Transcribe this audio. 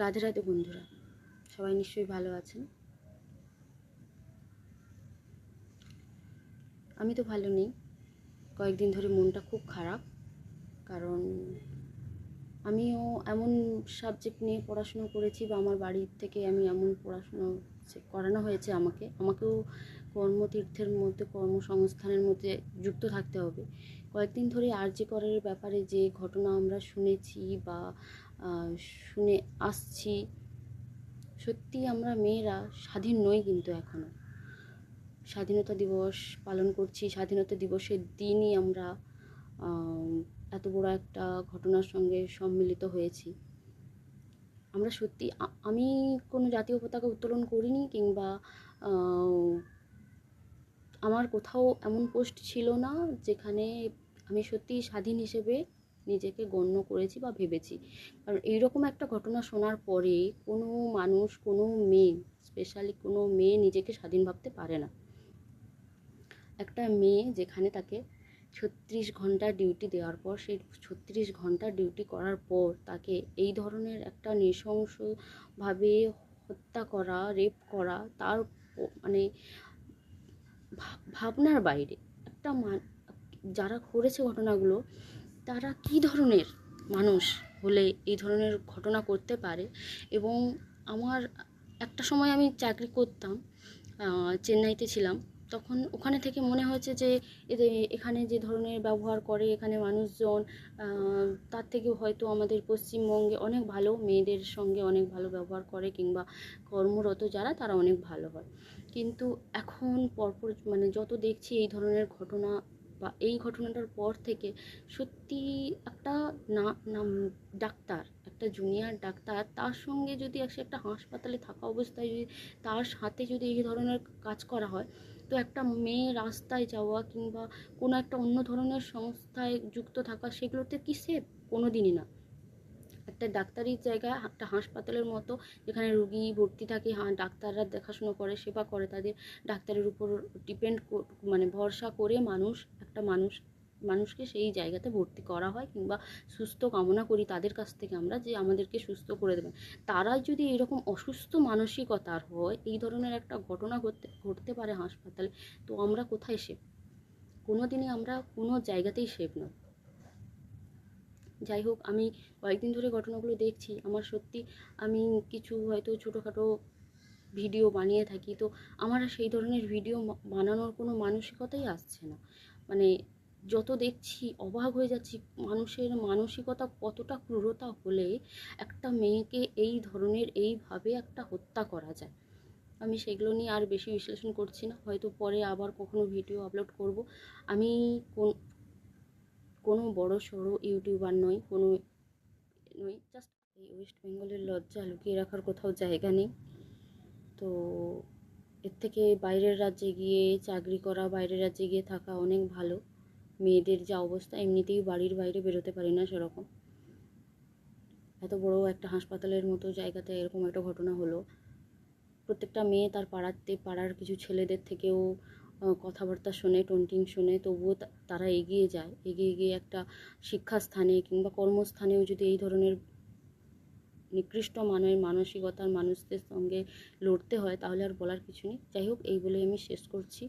রাধে রাধে বন্ধুরা, সবাই নিশ্চয়ই ভালো আছেন। আমি তো ভালো নেই। কয়েকদিন ধরে মনটা খুব খারাপ, কারণ আমিও এমন সাবজেক্ট নিয়ে পড়াশুনো করেছি বা আমার বাড়ির থেকে আমি এমন পড়াশুনো করানো হয়েছে আমাকেও কর্মতীর্থের মধ্যে, কর্মসংস্থানের মধ্যে যুক্ত থাকতে হবে। কয়েকদিন ধরে আরজি করের ব্যাপারে যে ঘটনা আমরা শুনেছি বা শুনে আসছি, সত্যি আমরা মেয়েরা স্বাধীন নই, কিন্তু এখনও স্বাধীনতা দিবস পালন করছি। স্বাধীনতা দিবসের দিনই আমরা এত বড় একটা ঘটনার সঙ্গে সম্মিলিত হয়েছি। আমরা সত্যি, আমি কোনো জাতীয় পতাকা উত্তোলন করিনি, কিংবা আমার কোথাও এমন পোস্ট ছিল না যেখানে আমি সত্যি স্বাধীন হিসেবে নিজেকে গণ্য করেছি বা ভেবেছি। কারণ এইরকম একটা ঘটনা শোনার পরে কোনো মানুষ, কোনো মেয়ে, স্পেশালি কোনো মেয়ে নিজেকে স্বাধীন ভাবতে পারে না। একটা মেয়ে যেখানে তাকে 36 ঘন্টা ডিউটি দেওয়ার পর, সেই 36 ঘন্টা ডিউটি করার পর তাকে এই ধরনের একটা নৃশংসভাবে হত্যা করা, রেপ করা, তার মানে ভাবনার বাইরে। একটা যারা করেছে ঘটনাগুলো, তারা কি ধরনের মানুষ হলে এই ধরনের ঘটনা করতে পারে। এবং আমার একটা সময় আমি চাকরি করতাম, চেন্নাইতে ছিলাম, তখন ওখানে থেকে মনে হয়েছে যে এখানে যে ধরনের ব্যবহার করে এখানে মানুষজন, তার থেকেও হয়তো আমাদের পশ্চিমবঙ্গে অনেক ভালো, মেয়েদের সঙ্গে অনেক ভালো ব্যবহার করে, কিংবা কর্মরত যারা তারা অনেক ভালো হয়। কিন্তু এখন পরপর যত দেখছি এই ধরনের ঘটনা, বা এই ঘটনাটার পর থেকে সত্যি একটা ডাক্তার, একটা জুনিয়র ডাক্তার, তার সঙ্গে যদি একটা হাসপাতালে থাকা অবস্থায় যদি তার সাথে যদি এই ধরনের কাজ করা হয়, তো একটা মেয়ে রাস্তায় যাওয়া কিংবা কোনো একটা অন্য ধরনের সংস্থায় যুক্ত থাকা, সেগুলোতে কি সেফ? কোনো দিনই না। একটা ডাক্তারির জায়গায়, একটা হাসপাতালের মতো, যেখানে রুগী ভর্তি থাকে, ডাক্তাররা দেখাশুনো করে, সেবা করে, তাদের ডাক্তারের উপর ডিপেন্ড ভরসা করে একটা মানুষকে সেই জায়গাতে ভর্তি করা হয়, কিংবা সুস্থ কামনা করি তাদের কাছ থেকে আমরা, যে আমাদেরকে সুস্থ করে দেবেন। তারা যদি এরকম অসুস্থ মানসিকতার হয়, এই ধরনের একটা ঘটনা ঘটতে পারে হাসপাতালে, তো আমরা কোথায় সেফ? কোনো দিনই আমরা কোনো জায়গাতেই সেফ নয়। যাই হোক, আমি কয়েকদিন ধরে ঘটনাগুলো দেখছি, আমার সত্যি, আমি কিছু হয়তো ছোটোখাটো ভিডিও বানিয়ে থাকি, তো আমার সেই ধরনের ভিডিও বানানোর কোনো মানসিকতাই আসছে না। যত দেখছি অবাক হয়ে যাচ্ছি, মানুষের মানসিকতা কতটা ক্রূরতা হলে একটা মেয়েকে এই ধরনের, এইভাবে একটা হত্যা করা যায়। আমি সেগুলো নিয়ে আর বেশি বিশ্লেষণ করছি না, হয়তো পরে আবার কখনো ভিডিও আপলোড করব। আমি কোনো বড় সড়ো ইউটিউবার নই, জাস্ট এই ওয়েস্ট বেঙ্গলের লজ্জা লুকিয়ে রাখার কোথাও জায়গা নেই। তো এর থেকে বাইরের রাজ্যে গিয়ে চাকরি করা, বাইরের রাজ্যে গিয়ে থাকা অনেক ভালো। মেয়েদের যা অবস্থা, এমনিতেই বাড়ির বাইরে বেরোতে পারি না সেরকম, এত বড় একটা হাসপাতালের মতো জায়গাতে এরকম একটা ঘটনা হলো। প্রত্যেকটা মেয়ে তার পাড়ার কিছু ছেলেদের থেকেও কথাবার্তা শোনে, টন্টিং শোনে, তবুও তারা এগিয়ে যায়। এগিয়ে গিয়ে একটা শিক্ষাস্থানে কিংবা কর্মস্থানেও যদি এই ধরনের নিকৃষ্ট মানের মানসিকতার মানুষদের সঙ্গে লড়তে হয়, তাহলে আর বলার কিছু নেই। যাই হোক, এই বলে আমি শেষ করছি।